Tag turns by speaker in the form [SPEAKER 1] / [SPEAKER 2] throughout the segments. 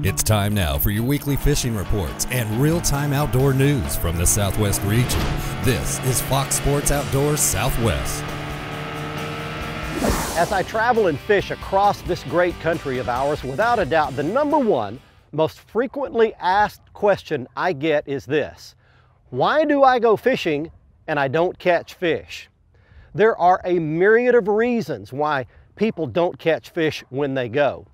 [SPEAKER 1] It's time now for your weekly fishing reports and real-time outdoor news from the Southwest region. This is Fox Sports Outdoors Southwest.
[SPEAKER 2] As I travel and fish across this great country of ours, without a doubt, the number one most frequently asked question I get is this: why do I go fishing and I don't catch fish? There are a myriad of reasons why people don't catch fish when they go.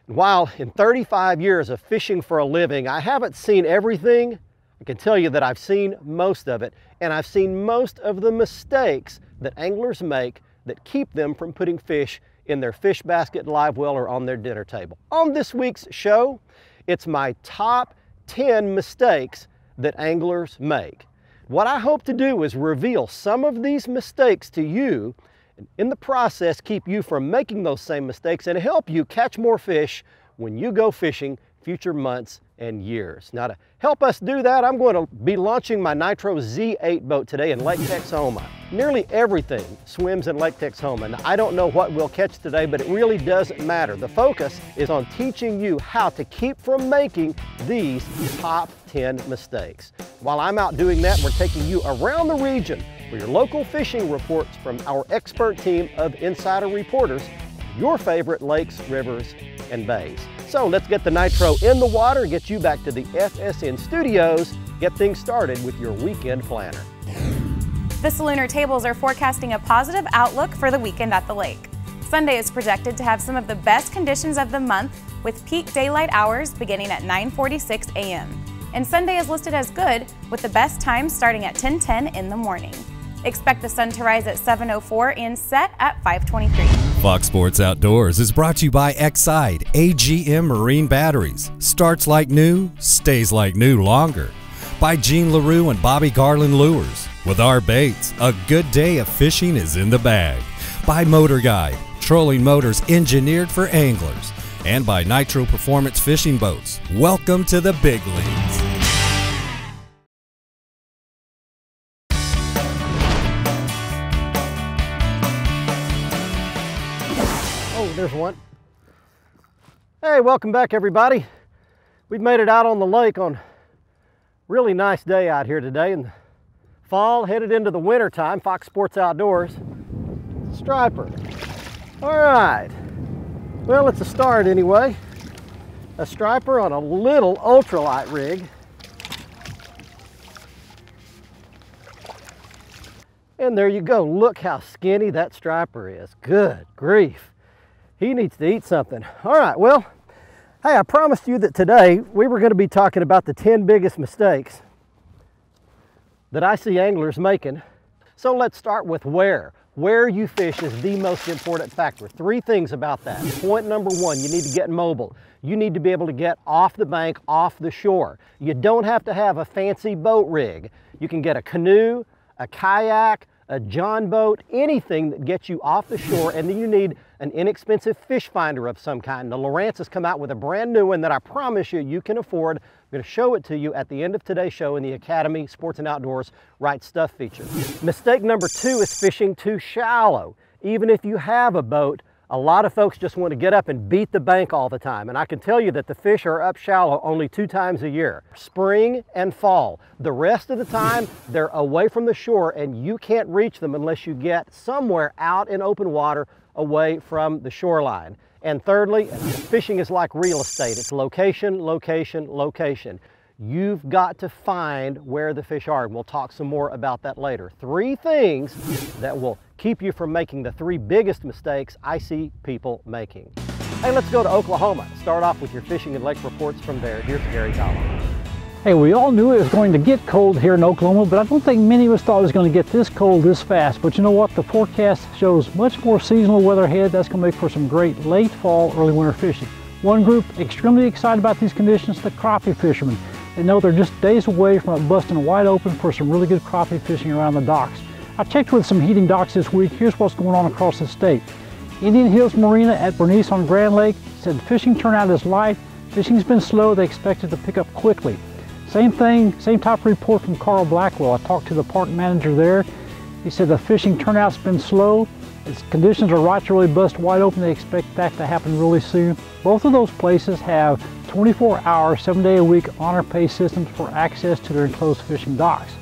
[SPEAKER 2] While in 35 years of fishing for a living, I haven't seen everything, I can tell you that I've seen most of it, and I've seen most of the mistakes that anglers make that keep them from putting fish in their fish basket, live well, or on their dinner table. On this week's show, it's my top 10 mistakes that anglers make. What I hope to do is reveal some of these mistakes to you, and in the process keep you from making those same mistakes and help you catch more fish when you go fishing future months and years. Now, to help us do that, I'm going to be launching my Nitro Z8 boat today in Lake Texoma. Nearly everything swims in Lake Texoma. Now, I don't know what we'll catch today, but it really doesn't matter. The focus is on teaching you how to keep from making these top 10 mistakes. While I'm out doing that, we're taking you around the region for your local fishing reports from our expert team of insider reporters, your favorite lakes, rivers, and bays. So let's get the Nitro in the water and get you back to the FSN studios. Get things started with your weekend planner.
[SPEAKER 3] The Salooner tables are forecasting a positive outlook for the weekend at the lake. Sunday is projected to have some of the best conditions of the month, with peak daylight hours beginning at 9:46 a.m. And Sunday is listed as good, with the best time starting at 10:10 in the morning. Expect the sun to rise at 7:04 and set at 5:23.
[SPEAKER 1] Fox Sports Outdoors is brought to you by Exide AGM Marine Batteries. Starts like new, stays like new longer. By Gene LaRue and Bobby Garland Lures. With our baits, a good day of fishing is in the bag. By Motor Guide, trolling motors engineered for anglers. And by Nitro Performance Fishing Boats. Welcome to the big leagues.
[SPEAKER 2] Oh, there's one. Hey, welcome back, everybody. We've made it out on the lake on a really nice day out here today in the fall, headed into the winter time. Fox Sports Outdoors. Striper. All right. Well, it's a start anyway. A striper on a little ultralight rig. And there you go. Look how skinny that striper is. Good grief. He needs to eat something. All right, well, hey, I promised you that today we were going to be talking about the 10 biggest mistakes that I see anglers making. So let's start with where. Where you fish is the most important factor. 3 things about that. Point number 1, you need to get mobile. You need to be able to get off the bank, off the shore. You don't have to have a fancy boat rig. You can get a canoe, a kayak, a john boat, anything that gets you off the shore, and then you need an inexpensive fish finder of some kind. The Lowrance has come out with a brand new one that I promise you can afford. I'm going to show it to you at the end of today's show in the Academy Sports and Outdoors Right Stuff feature. Mistake number 2 is fishing too shallow. Even if you have a boat, a lot of folks just want to get up and beat the bank all the time. And I can tell you that the fish are up shallow only 2 times a year, spring and fall. The rest of the time, they're away from the shore and you can't reach them unless you get somewhere out in open water away from the shoreline. And thirdly, fishing is like real estate. It's location, location, location. You've got to find where the fish are, and we'll talk some more about that later. 3 things that will keep you from making the 3 biggest mistakes I see people making. Hey, let's go to Oklahoma. Start off with your fishing and lake reports from there. Here's Gary Collins.
[SPEAKER 4] Hey, we all knew it was going to get cold here in Oklahoma, but I don't think many of us thought it was going to get this cold this fast. But you know what? The forecast shows much more seasonal weather ahead. That's going to make for some great late fall, early winter fishing. One group extremely excited about these conditions, the crappie fishermen. They know they're just days away from it busting wide open for some really good crappie fishing around the docks. I checked with some heating docks this week. Here's what's going on across the state. Indian Hills Marina at Bernice on Grand Lake said fishing turnout is light. Fishing's been slow. They expect it to pick up quickly. Same thing, same type of report from Carl Blackwell. I talked to the park manager there. He said the fishing turnout's been slow. As conditions are right to really bust wide open, they expect that to happen really soon. Both of those places have 24-hour, 7-day-a-week honor pay systems for access to their enclosed fishing docks.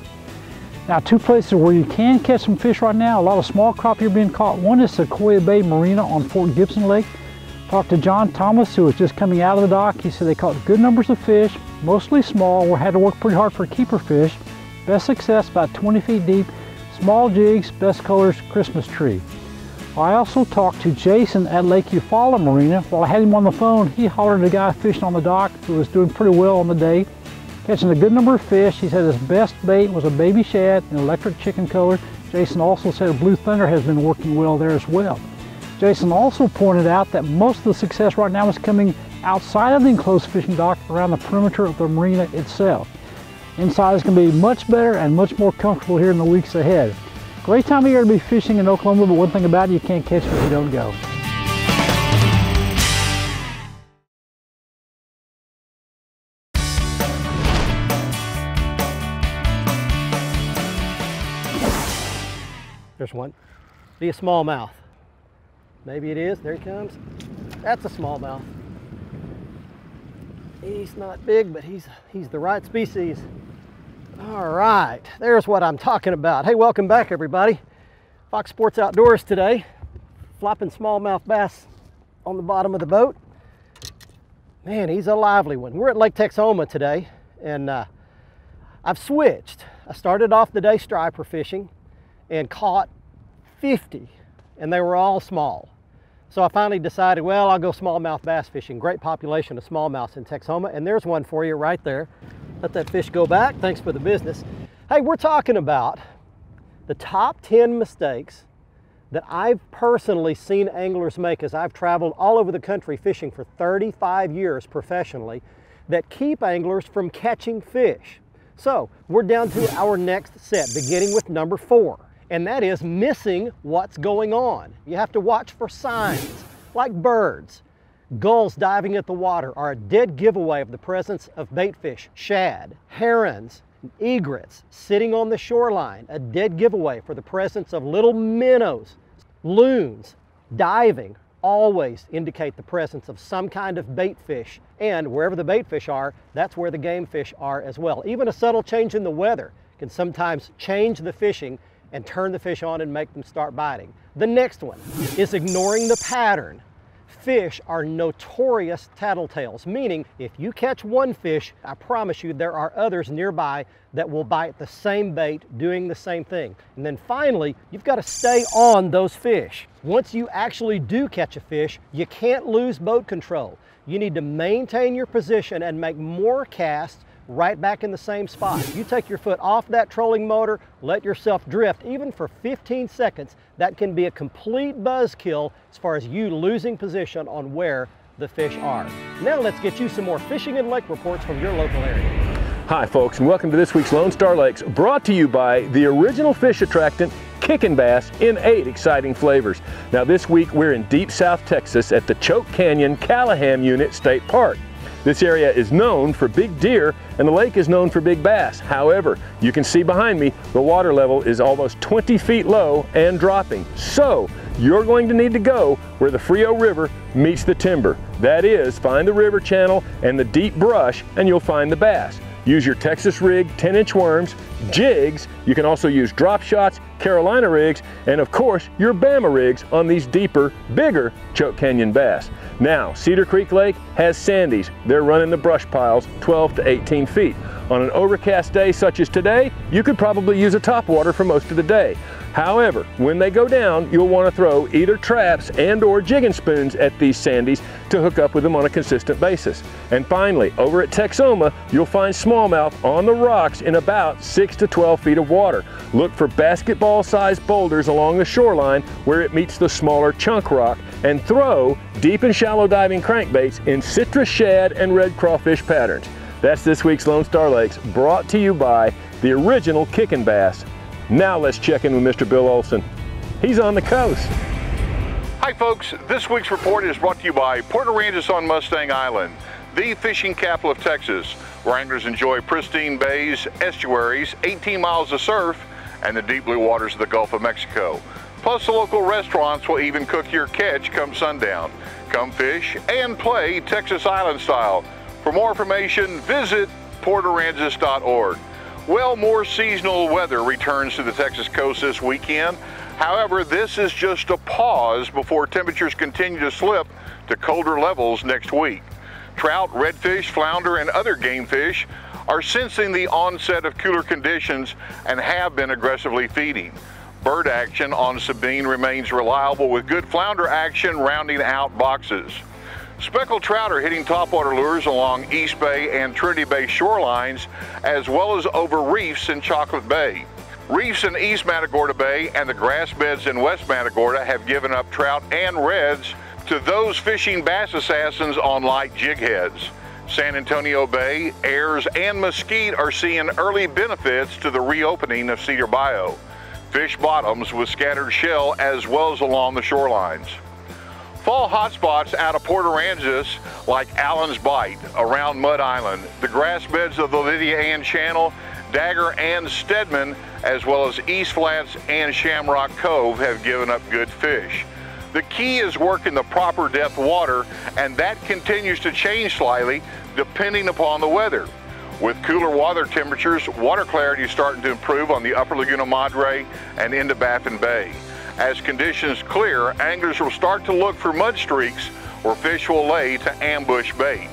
[SPEAKER 4] Now, two places where you can catch some fish right now, a lot of small crappie are being caught. One is Sequoia Bay Marina on Fort Gibson Lake. Talked to John Thomas, who was just coming out of the dock. He said they caught good numbers of fish, mostly small. We had to work pretty hard for keeper fish. Best success about 20 feet deep, small jigs, best colors, Christmas tree. I also talked to Jason at Lake Eufaula Marina. While I had him on the phone, he hollered at a guy fishing on the dock who was doing pretty well on the day, catching a good number of fish. He said his best bait was a baby shad in electric chicken color. Jason also said Blue Thunder has been working well there as well. Jason also pointed out that most of the success right now is coming outside of the enclosed fishing dock around the perimeter of the marina itself. Inside is going to be much better and much more comfortable here in the weeks ahead. Great time of year to be fishing in Oklahoma, but one thing about it, you can't catch it if you don't go.
[SPEAKER 2] There's one. Be a smallmouth. Maybe it is. There he comes. That's a smallmouth. He's not big, but he's the right species. All right, there's what I'm talking about. Hey, welcome back, everybody. Fox Sports Outdoors today. Flopping smallmouth bass on the bottom of the boat. Man, he's a lively one. We're at Lake Texoma today, and I've switched. I started off the day striper fishing and caught 50, and they were all small. So I finally decided, well, I'll go smallmouth bass fishing. Great population of smallmouths in Texoma, and there's one for you right there. Let that fish go back. Thanks for the business. Hey, we're talking about the top 10 mistakes that I've personally seen anglers make as I've traveled all over the country fishing for 35 years professionally that keep anglers from catching fish. So we're down to our next set, beginning with number 4, and that is missing what's going on. You have to watch for signs like birds. Gulls diving at the water are a dead giveaway of the presence of baitfish. Shad, herons, egrets sitting on the shoreline, a dead giveaway for the presence of little minnows. Loons diving always indicate the presence of some kind of baitfish, and wherever the baitfish are, that's where the game fish are as well. Even a subtle change in the weather can sometimes change the fishing and turn the fish on and make them start biting. The next one is ignoring the pattern. Fish are notorious tattletales, meaning if you catch one fish, I promise you there are others nearby that will bite the same bait doing the same thing. And then finally, you've got to stay on those fish. Once you actually do catch a fish, you can't lose boat control. You need to maintain your position and make more casts right back in the same spot. You take your foot off that trolling motor, let yourself drift, even for 15 seconds, that can be a complete buzzkill as far as you losing position on where the fish are. Now let's get you some more fishing and lake reports from your local area.
[SPEAKER 5] Hi folks, and welcome to this week's Lone Star Lakes, brought to you by the original fish attractant, Kickin' Bass, in 8 exciting flavors. Now this week we're in deep South Texas at the Choke Canyon Callahan Unit State Park. This area is known for big deer, and the lake is known for big bass. However, you can see behind me, the water level is almost 20 feet low and dropping. So, you're going to need to go where the Frio River meets the timber. That is, find the river channel and the deep brush, and you'll find the bass. Use your Texas rig 10-inch worms, jigs. You can also use drop shots, Carolina rigs, and of course your Bama rigs on these deeper, bigger Choke Canyon bass. Now, Cedar Creek Lake has sandies. They're running the brush piles 12 to 18 feet. On an overcast day such as today, you could probably use a topwater for most of the day. However, when they go down, you'll want to throw either traps and or jigging spoons at these sandies to hook up with them on a consistent basis. And finally, over at Texoma, you'll find smallmouth on the rocks in about 6 to 12 feet of water. Look for basketball-sized boulders along the shoreline where it meets the smaller chunk rock, and throw deep and shallow diving crankbaits in citrus shad and red crawfish patterns. That's this week's Lone Star Lakes, brought to you by the original Kickin' Bass. Now let's check in with Mr. Bill Olson. He's on the coast.
[SPEAKER 6] Hi folks, this week's report is brought to you by Port Aransas on Mustang Island, the fishing capital of Texas, where anglers enjoy pristine bays, estuaries, 18 miles of surf, and the deep blue waters of the Gulf of Mexico. Plus, the local restaurants will even cook your catch come sundown. Come fish and play Texas Island style. For more information, visit PortAransas.org. Well, more seasonal weather returns to the Texas coast this weekend. However, this is just a pause before temperatures continue to slip to colder levels next week. Trout, redfish, flounder, and other game fish are sensing the onset of cooler conditions and have been aggressively feeding. Bird action on Sabine remains reliable with good flounder action rounding out boxes. Speckled trout are hitting topwater lures along East Bay and Trinity Bay shorelines, as well as over reefs in Chocolate Bay. Reefs in East Matagorda Bay and the grass beds in West Matagorda have given up trout and reds to those fishing bass assassins on light jig heads. San Antonio Bay, Ayers, and Mesquite are seeing early benefits to the reopening of Cedar Bayou. Fish bottoms with scattered shell as well as along the shorelines. Fall hotspots out of Port Aransas like Allen's Bight, around Mud Island, the grass beds of the Lydia Ann Channel, Dagger and Stedman, as well as East Flats and Shamrock Cove have given up good fish. The key is working the proper depth water, and that continues to change slightly depending upon the weather. With cooler water temperatures, water clarity is starting to improve on the upper Laguna Madre and into Baffin Bay. As conditions clear, anglers will start to look for mud streaks where fish will lay to ambush bait.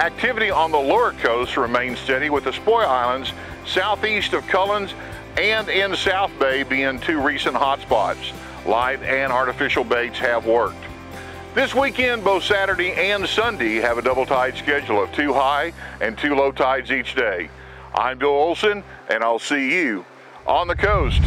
[SPEAKER 6] Activity on the lower coast remains steady with the Spoy Islands southeast of Cullens and in South Bay being two recent hotspots. Live and artificial baits have worked. This weekend, both Saturday and Sunday have a double tide schedule of 2 high and 2 low tides each day. I'm Bill Olson, and I'll see you on the coast.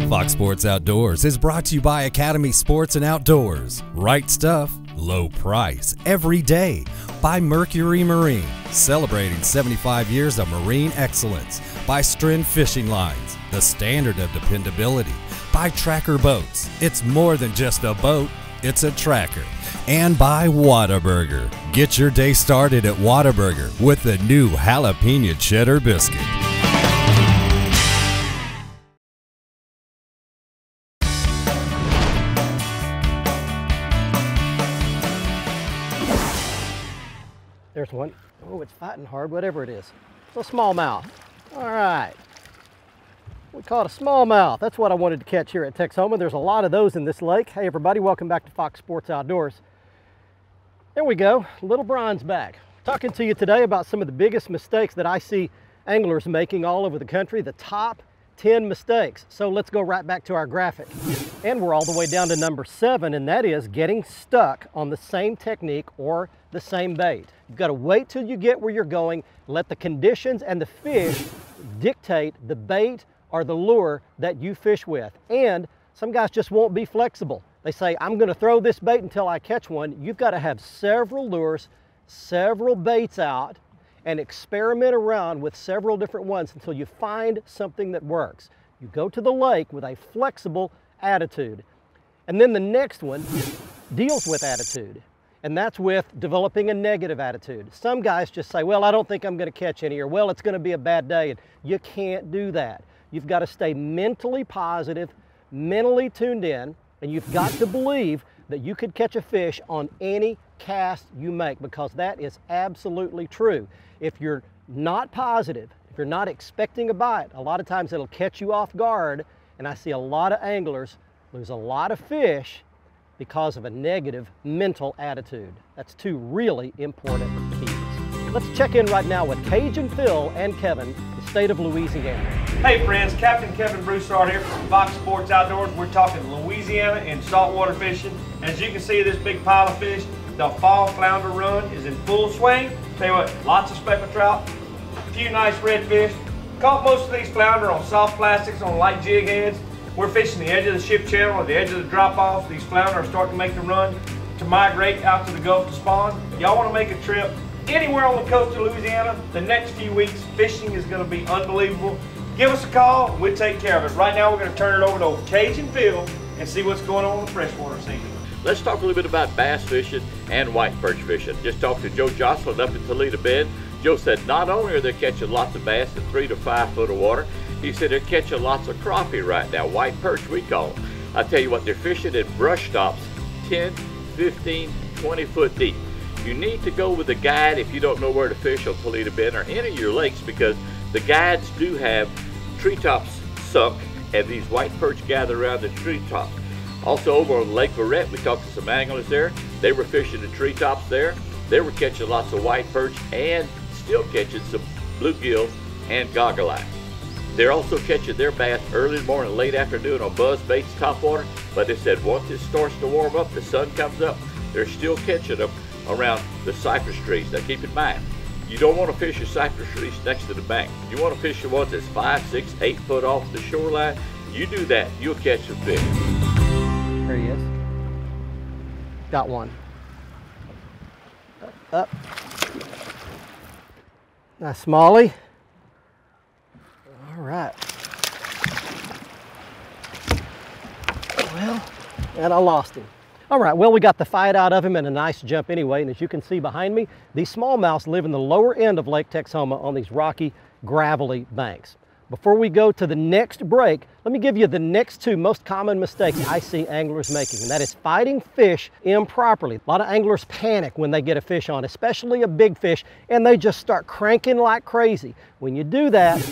[SPEAKER 1] Fox Sports Outdoors is brought to you by Academy Sports and Outdoors. Right stuff, low price, every day. By Mercury Marine, celebrating 75 years of marine excellence. By Stren Fishing Lines, the standard of dependability. By Tracker Boats, it's more than just a boat, it's a tracker. And by Whataburger. Get your day started at Whataburger with the new jalapeno cheddar biscuit.
[SPEAKER 2] There's one. Oh, it's fighting hard, whatever it is. It's a smallmouth. All right. We caught a smallmouth. That's what I wanted to catch here at Texoma. There's a lot of those in this lake. Hey everybody, welcome back to Fox Sports Outdoors. There we go, little Brian's back. Talking to you today about some of the biggest mistakes that I see anglers making all over the country, the top 10 mistakes. So let's go right back to our graphic. And we're all the way down to number 7, and that is getting stuck on the same technique or the same bait. You've got to wait till you get where you're going, let the conditions and the fish dictate the bait or the lure that you fish with. And some guys just won't be flexible. They say, I'm gonna throw this bait until I catch one. You've got to have several lures, several baits out, and experiment around with several different ones until you find something that works. You go to the lake with a flexible attitude. And then the next one deals with attitude. And that's with developing a negative attitude. Some guys just say, well, I don't think I'm gonna catch any, or well, it's gonna be a bad day. And you can't do that. You've got to stay mentally positive, mentally tuned in, and you've got to believe that you could catch a fish on any cast you make, because that is absolutely true. If you're not positive, if you're not expecting a bite, a lot of times it'll catch you off guard, and I see a lot of anglers lose a lot of fish because of a negative mental attitude. That's 2 really important keys. Let's check in right now with Cajun Phil and Kevin, the state of Louisiana.
[SPEAKER 7] Hey friends, Captain Kevin Broussard here from Fox Sports Outdoors. We're talking Louisiana and saltwater fishing. As you can see, this big pile of fish, the fall flounder run is in full swing. Tell you what, lots of speckled trout, a few nice redfish. Caught most of these flounder on soft plastics on light jig heads. We're fishing the edge of the ship channel or the edge of the drop-offs. These flounder are starting to make the run to migrate out to the Gulf to spawn. Y'all want to make a trip anywhere on the coast of Louisiana, the next few weeks, fishing is going to be unbelievable. Give us a call, and we'll take care of it. Right now, we're going to turn it over to old Cajun Phil and see what's going on in the freshwater season.
[SPEAKER 8] Let's talk a little bit about bass fishing and white perch fishing. Just talked to Joe Jocelyn up at Toledo Bend. Joe said not only are they catching lots of bass in 3 to 5 foot of water, he said they're catching lots of crappie right now, white perch we call them. I tell you what, they're fishing in brush stops 10, 15, 20 foot deep. You need to go with a guide if you don't know where to fish on Toledo Bend or any of your lakes, because the guides do have treetops sunk and these white perch gather around the treetops. Also over on Lake Barrett, we talked to some anglers there. They were fishing the treetops there. They were catching lots of white perch and still catching some bluegill and goggle eye. They're also catching their bass early in the morning, late afternoon on buzz baits, topwater. But they said once it starts to warm up, the sun comes up, they're still catching them around the cypress trees. Now keep in mind, you don't want to fish your cypress trees next to the bank. You want to fish the ones that's 5, 6, 8 foot off the shoreline. You do that, you'll catch some fish.
[SPEAKER 2] There he is. Got one. Up. Nice smallie. All right. Well, and I lost him. All right, well, we got the fight out of him and a nice jump anyway. And as you can see behind me, these smallmouths live in the lower end of Lake Texoma on these rocky, gravelly banks. Before we go to the next break, let me give you the next two most common mistakes I see anglers making, and that is fighting fish improperly. A lot of anglers panic when they get a fish on, especially a big fish, and they just start cranking like crazy. When you do that,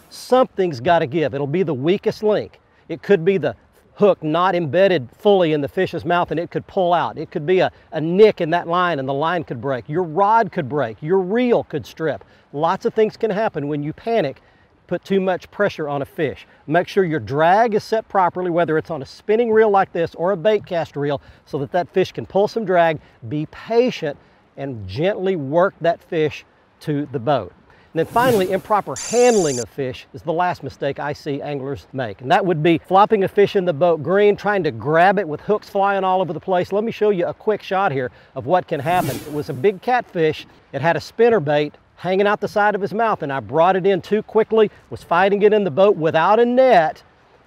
[SPEAKER 2] something's got to give. It'll be the weakest link. It could be the hook not embedded fully in the fish's mouth and it could pull out. It could be a nick in that line and the line could break. Your rod could break. Your reel could strip. Lots of things can happen when you panic. Put too much pressure on a fish. Make sure your drag is set properly, whether it's on a spinning reel like this or a bait cast reel, so that that fish can pull some drag. Be patient and gently work that fish to the boat. And then finally, improper handling of fish is the last mistake I see anglers make. And that would be flopping a fish in the boat green, trying to grab it with hooks flying all over the place. Let me show you a quick shot here of what can happen. It was a big catfish. It had a spinner bait hanging out the side of his mouth, and I brought it in too quickly, was fighting it in the boat without a net,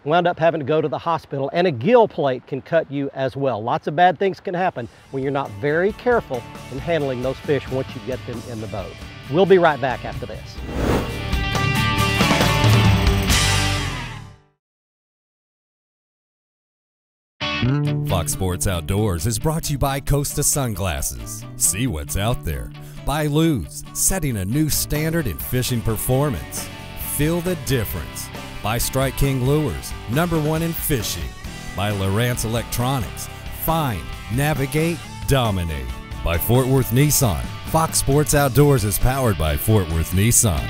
[SPEAKER 2] wound up having to go to the hospital, and a gill plate can cut you as well. Lots of bad things can happen when you're not very careful in handling those fish once you get them in the boat. We'll be right back after this.
[SPEAKER 1] Fox Sports Outdoors is brought to you by Costa Sunglasses. See what's out there. By Luz, setting a new standard in fishing performance. Feel the difference. By Strike King Lures, #1 in fishing. By Lowrance Electronics, find, navigate, dominate. By Fort Worth Nissan, Fox Sports Outdoors is powered by Fort Worth Nissan.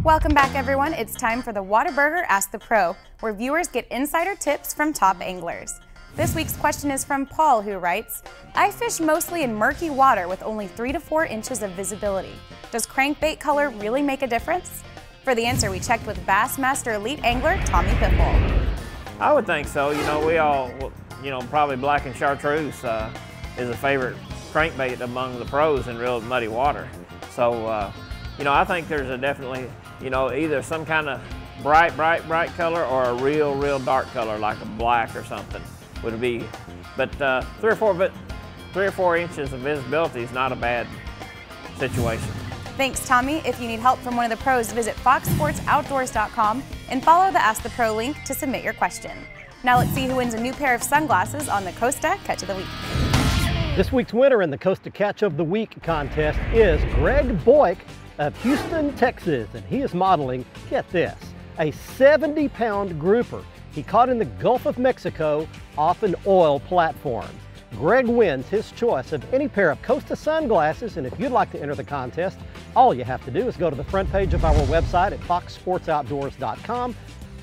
[SPEAKER 3] Welcome back, everyone. It's time for the Whataburger Ask the Pro, where viewers get insider tips from top anglers. This week's question is from Paul, who writes, I fish mostly in murky water with only 3 to 4 inches of visibility. Does crankbait color really make a difference? For the answer, we checked with Bassmaster Elite angler Tommy Piffle.
[SPEAKER 7] I would think so. You know, we all, probably black and chartreuse is a favorite crankbait among the pros in real muddy water. So, I think there's a definitely, either some kind of bright color or a real dark color like a black or something would be. But 3 or 4 inches of visibility is not a bad situation.
[SPEAKER 3] Thanks, Tommy. If you need help from one of the pros, visit foxsportsoutdoors.com and follow the Ask the Pro link to submit your question. Now let's see who wins a new pair of sunglasses on the Costa Catch of the Week.
[SPEAKER 2] This week's winner in the Costa Catch of the Week contest is Greg Boyk of Houston, Texas, and he is modeling, get this, a 70-pound grouper he caught in the Gulf of Mexico off an oil platform. Greg wins his choice of any pair of Costa sunglasses, and if you'd like to enter the contest, all you have to do is go to the front page of our website at foxsportsoutdoors.com,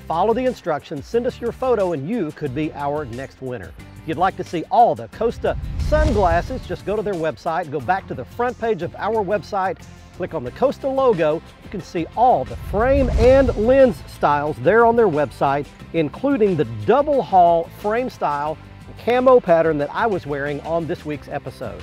[SPEAKER 2] follow the instructions, send us your photo, and you could be our next winner. If you'd like to see all the Costa sunglasses, just go to their website, go back to the front page of our website, click on the Costa logo. You can see all the frame and lens styles there on their website, including the double haul frame style camo pattern that I was wearing on this week's episode.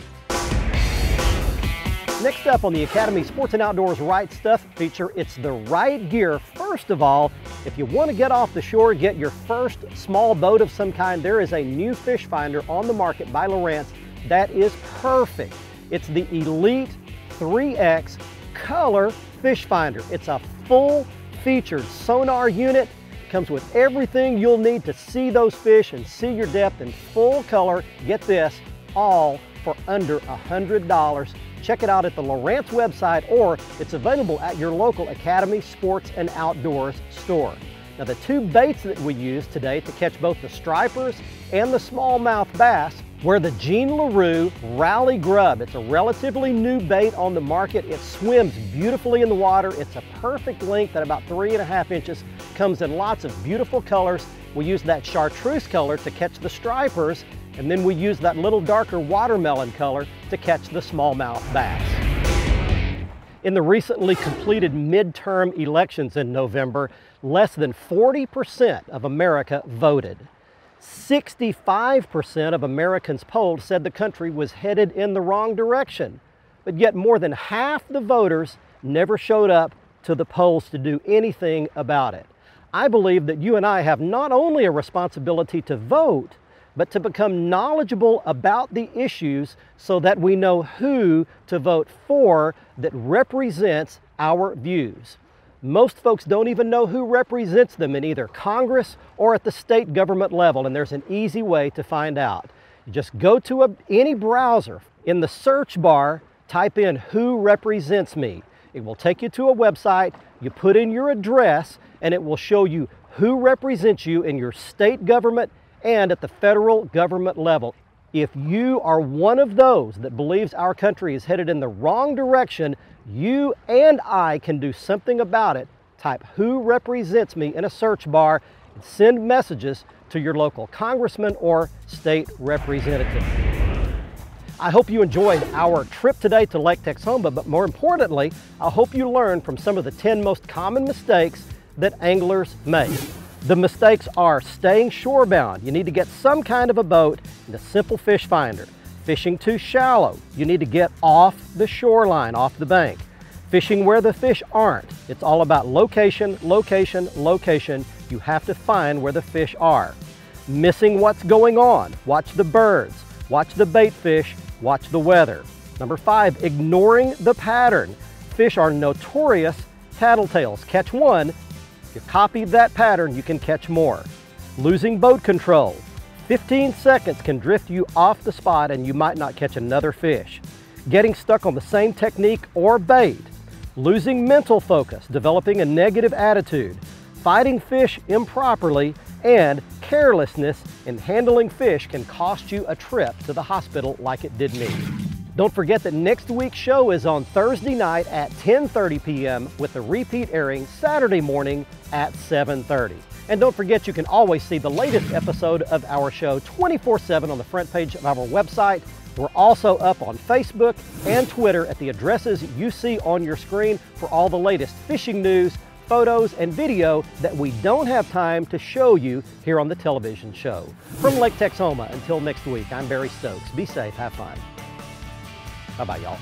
[SPEAKER 2] Next up on the Academy Sports and Outdoors Right Stuff feature, it's the right gear. First of all, if you want to get off the shore, get your first small boat of some kind, there is a new fish finder on the market by Lowrance that is perfect. It's the Elite 3X Color Fish Finder. It's a full-featured sonar unit, comes with everything you'll need to see those fish and see your depth in full color. Get this, all for under $100. Check it out at the Lowrance website, or it's available at your local Academy Sports and Outdoors store. Now, the two baits that we use today to catch both the stripers and the smallmouth bass were the Jean LaRue Rally Grub. It's a relatively new bait on the market. It swims beautifully in the water. It's a perfect length at about 3.5 inches. Comes in lots of beautiful colors. We use that chartreuse color to catch the stripers, and then we use that little darker watermelon color to catch the smallmouth bass. In the recently completed midterm elections in November, less than 40% of America voted. 65% of Americans polled said the country was headed in the wrong direction, but yet more than half the voters never showed up to the polls to do anything about it. I believe that you and I have not only a responsibility to vote, but to become knowledgeable about the issues so that we know who to vote for that represents our views. Most folks don't even know who represents them in either Congress or at the state government level, and there's an easy way to find out. You just go to any browser. In the search bar, type in "Who represents me?" It will take you to a website. You put in your address, and it will show you who represents you in your state government and at the federal government level. If you are one of those that believes our country is headed in the wrong direction, you and I can do something about it. Type "Who represents me" in a search bar and send messages to your local congressman or state representative. I hope you enjoyed our trip today to Lake Texoma, but more importantly, I hope you learned from some of the 10 most common mistakes that anglers make. The mistakes are staying shorebound. You need to get some kind of a boat and a simple fish finder. Fishing too shallow. You need to get off the shoreline, off the bank. Fishing where the fish aren't. It's all about location, location, location. You have to find where the fish are. Missing what's going on. Watch the birds. Watch the bait fish. Watch the weather. Number 5, ignoring the pattern. Fish are notorious tattletales. Catch one. If you copy that pattern, you can catch more. Losing boat control. 15 seconds can drift you off the spot and you might not catch another fish. Getting stuck on the same technique or bait. Losing mental focus, developing a negative attitude, fighting fish improperly, and carelessness in handling fish can cost you a trip to the hospital like it did me. Don't forget that next week's show is on Thursday night at 10:30 p.m. with the repeat airing Saturday morning at 7:30. And don't forget, you can always see the latest episode of our show 24/7 on the front page of our website. We're also up on Facebook and Twitter at the addresses you see on your screen for all the latest fishing news, photos, and video that we don't have time to show you here on the television show. From Lake Texoma, until next week, I'm Barry Stokes. Be safe, have fun. Bye-bye, y'all.